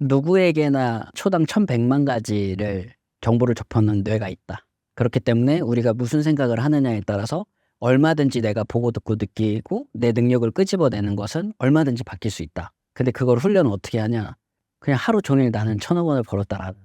누구에게나 초당 1100만 가지를 정보를 접하는 뇌가 있다. 그렇기 때문에 우리가 무슨 생각을 하느냐에 따라서 얼마든지 내가 보고 듣고 느끼고 내 능력을 끄집어내는 것은 얼마든지 바뀔 수 있다. 근데 그걸 훈련을 어떻게 하냐? 그냥 하루 종일 나는 1,000억 원을 벌었다라는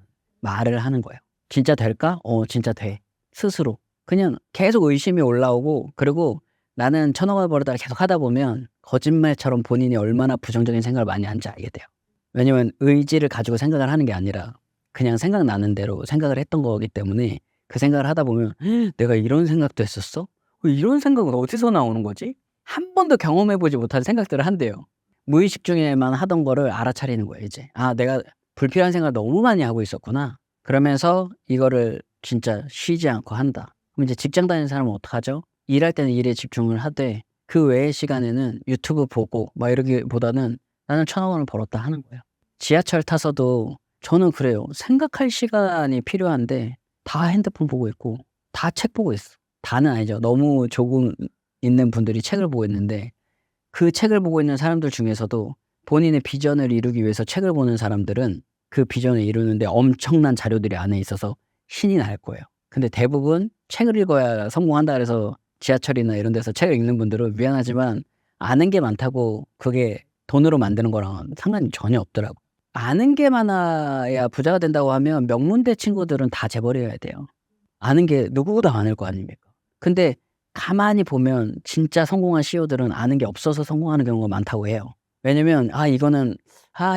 말을 하는 거예요. 진짜 될까? 진짜 돼. 스스로. 그냥 계속 의심이 올라오고, 그리고 나는 1,000억 원을 벌었다 계속 하다 보면 거짓말처럼 본인이 얼마나 부정적인 생각을 많이 하는지 알게 돼요. 왜냐면 의지를 가지고 생각을 하는 게 아니라 그냥 생각나는 대로 생각을 했던 거기 때문에 그 생각을 하다 보면 내가 이런 생각도 했었어? 이런 생각은 어디서 나오는 거지? 한 번도 경험해 보지 못한 생각들을 한대요. 무의식 중에만 하던 거를 알아차리는 거예요, 이제. 아, 내가 불필요한 생각을 너무 많이 하고 있었구나. 그러면서 이거를 진짜 쉬지 않고 한다. 그럼 이제 직장 다니는 사람은 어떡하죠? 일할 때는 일에 집중을 하되 그 외의 시간에는 유튜브 보고 막 이러기보다는 나는 1,000억 원을 벌었다 하는 거예요. 지하철 타서도 저는 그래요. 생각할 시간이 필요한데 다 핸드폰 보고 있고 다 책 보고 있어. 다는 아니죠. 너무 조금 있는 분들이 책을 보고 있는데 그 책을 보고 있는 사람들 중에서도 본인의 비전을 이루기 위해서 책을 보는 사람들은 그 비전을 이루는데 엄청난 자료들이 안에 있어서 신이 날 거예요. 근데 대부분 책을 읽어야 성공한다 그래서 지하철이나 이런 데서 책을 읽는 분들은 미안하지만 아는 게 많다고 그게 돈으로 만드는 거랑은 상관이 전혀 없더라고요. 아는 게 많아야 부자가 된다고 하면 명문대 친구들은 다 재벌이어야 돼요. 아는 게 누구보다 많을 거 아닙니까? 근데 가만히 보면 진짜 성공한 CEO들은 아는 게 없어서 성공하는 경우가 많다고 해요. 왜냐면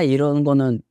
이런 거는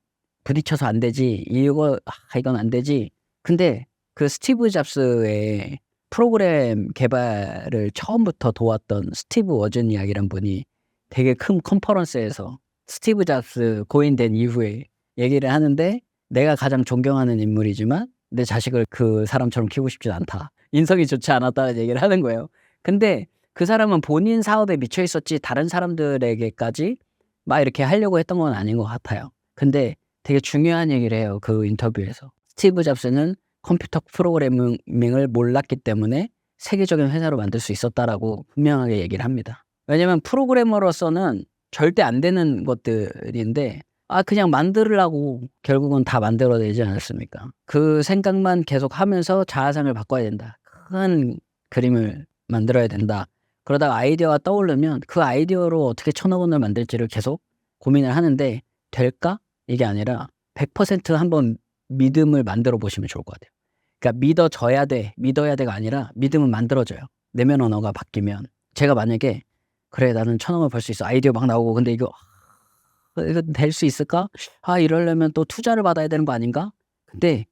부딪혀서 안 되지. 이건 안 되지." 근데 그 스티브 잡스의 프로그램 개발을 처음부터 도왔던 스티브 워즈니악이란 분이 되게 큰 컨퍼런스에서 스티브 잡스 고인된 이후에 얘기를 하는데 "내가 가장 존경하는 인물이지만 내 자식을 그 사람처럼 키우고 싶진 않다. 인성이 좋지 않았다."는 얘기를 하는 거예요. 근데 그 사람은 본인 사업에 미쳐 있었지 다른 사람들에게까지 막 이렇게 하려고 했던 건 아닌 것 같아요. 근데 되게 중요한 얘기를 해요, 그 인터뷰에서. 스티브 잡스는 컴퓨터 프로그래밍을 몰랐기 때문에 세계적인 회사로 만들 수 있었다라고 분명하게 얘기를 합니다. 왜냐면 프로그래머로서는 절대 안 되는 것들인데 그냥 만들으려고 결국은 다 만들어내지 않았습니까? 그 생각만 계속하면서 자아상을 바꿔야 된다. 큰 그림을 만들어야 된다. 그러다가 아이디어가 떠오르면 그 아이디어로 어떻게 1,000억 원을 만들지를 계속 고민을 하는데 될까? 이게 아니라 100% 한번 믿음을 만들어 보시면 좋을 것 같아요. 그러니까 믿어야 돼가 아니라 믿음은 만들어져요. 내면 언어가 바뀌면. 제가 만약에 '그래 나는 1,000억 원을 벌 수 있어.' 아이디어 막 나오고 근데 이거 될 수 있을까? 이러려면 또 투자를 받아야 되는 거 아닌가? 근데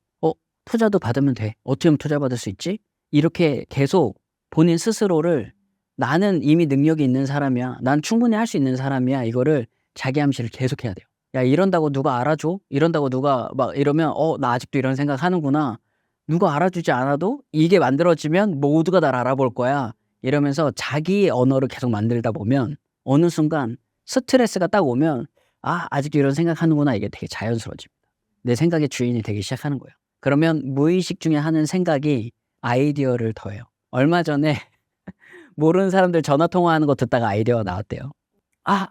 투자도 받으면 돼. 어떻게 하면 투자받을 수 있지? 이렇게 계속 본인 스스로를 '나는 이미 능력이 있는 사람이야. 난 충분히 할 수 있는 사람이야.' 이거를 자기 암시를 계속해야 돼요. '야 이런다고 누가 알아줘? 이런다고 누가 막 이러면 나 아직도 이런 생각하는구나. 누가 알아주지 않아도 이게 만들어지면 모두가 날 알아볼 거야.' 이러면서 자기 언어를 계속 만들다 보면 어느 순간 스트레스가 딱 오면 '아직도 이런 생각하는구나.' 이게 되게 자연스러워집니다. 내 생각의 주인이 되기 시작하는 거예요. 그러면 무의식 중에 하는 생각이 아이디어를 더해요. 얼마 전에 모르는 사람들 전화 통화하는 거 듣다가 아이디어가 나왔대요.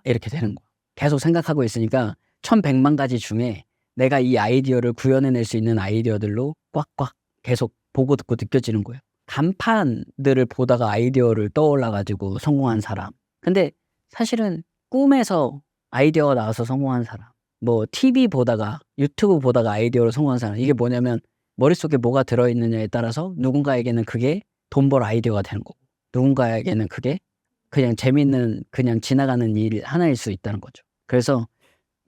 이렇게 되는 거야. 계속 생각하고 있으니까 1,100만 가지 중에 내가 이 아이디어를 구현해낼 수 있는 아이디어들로 꽉꽉 계속 보고 듣고 느껴지는 거예요. 간판들을 보다가 아이디어를 떠올라 가지고 성공한 사람. 근데 사실은 꿈에서 아이디어가 나와서 성공한 사람. 뭐 TV 보다가 유튜브 보다가 아이디어로 성공한 사람. 이게 뭐냐면 머릿속에 뭐가 들어 있느냐에 따라서 누군가에게는 그게 돈 벌 아이디어가 되는 거고 누군가에게는 그게 그냥 재밌는 그냥 지나가는 일 하나일 수 있다는 거죠. 그래서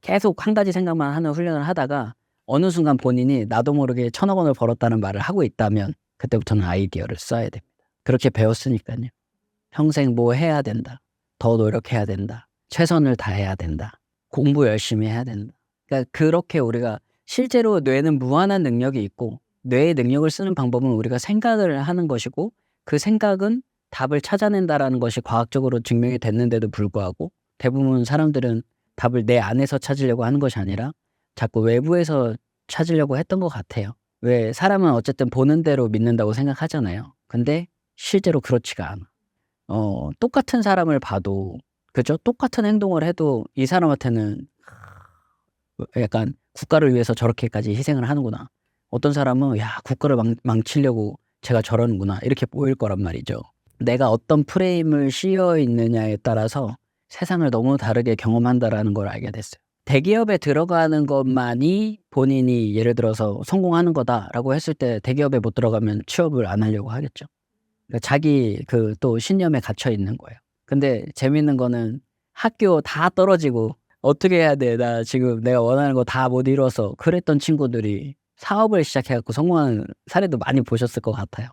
계속 한 가지 생각만 하는 훈련을 하다가 어느 순간 본인이 나도 모르게 1,000억 원을 벌었다는 말을 하고 있다면 그때부터는 아이디어를 써야 됩니다. 그렇게 배웠으니깐요. 평생 뭐 해야 된다. 더 노력해야 된다. 최선을 다해야 된다. 공부 열심히 해야 된다. 그러니까 그렇게 우리가 실제로 뇌는 무한한 능력이 있고 뇌의 능력을 쓰는 방법은 우리가 생각을 하는 것이고 그 생각은 답을 찾아낸다라는 것이 과학적으로 증명이 됐는데도 불구하고 대부분 사람들은 답을 내 안에서 찾으려고 하는 것이 아니라 자꾸 외부에서 찾으려고 했던 것 같아요. 왜 사람은 어쨌든 보는 대로 믿는다고 생각하잖아요. 근데 실제로 그렇지가 않아. 똑같은 사람을 봐도 그죠? 똑같은 행동을 해도 이 사람한테는 약간 국가를 위해서 저렇게까지 희생을 하는구나. 어떤 사람은 '야 국가를 망치려고 쟤가 저러는구나.' 이렇게 보일 거란 말이죠. 내가 어떤 프레임을 씌여 있느냐에 따라서 세상을 너무 다르게 경험한다라는 걸 알게 됐어요. 대기업에 들어가는 것만이 본인이 예를 들어서 '성공하는 거다.'라고 했을 때 대기업에 못 들어가면 취업을 안 하려고 하겠죠. 그러니까 자기 그 또 신념에 갇혀 있는 거예요. 근데 재밌는 거는 학교 다 떨어지고 '어떻게 해야 돼? 나 지금 내가 원하는 거 다 못 이뤄서.' 그랬던 친구들이 사업을 시작해 갖고 성공하는 사례도 많이 보셨을 것 같아요.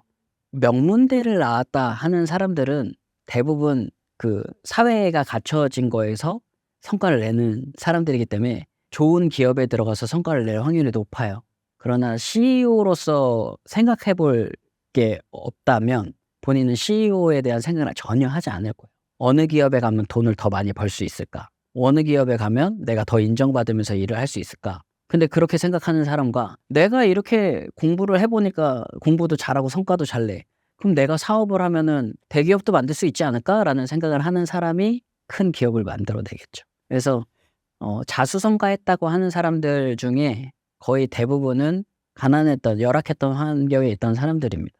명문대를 나왔다 하는 사람들은 대부분 그 사회가 갖춰진 거에서 성과를 내는 사람들이기 때문에 좋은 기업에 들어가서 성과를 낼 확률이 높아요. 그러나 CEO로서 생각해 볼 게 없다면 본인은 CEO에 대한 생각을 전혀 하지 않을 거예요. '어느 기업에 가면 돈을 더 많이 벌 수 있을까? 어느 기업에 가면 내가 더 인정받으면서 일을 할 수 있을까?' 근데 그렇게 생각하는 사람과 '내가 이렇게 공부를 해 보니까 공부도 잘하고 성과도 잘 내. 그럼 내가 사업을 하면은 대기업도 만들 수 있지 않을까?'라는 생각을 하는 사람이 큰 기업을 만들어 내겠죠. 그래서 자수성가했다고 하는 사람들 중에 거의 대부분은 가난했던 열악했던 환경에 있던 사람들입니다.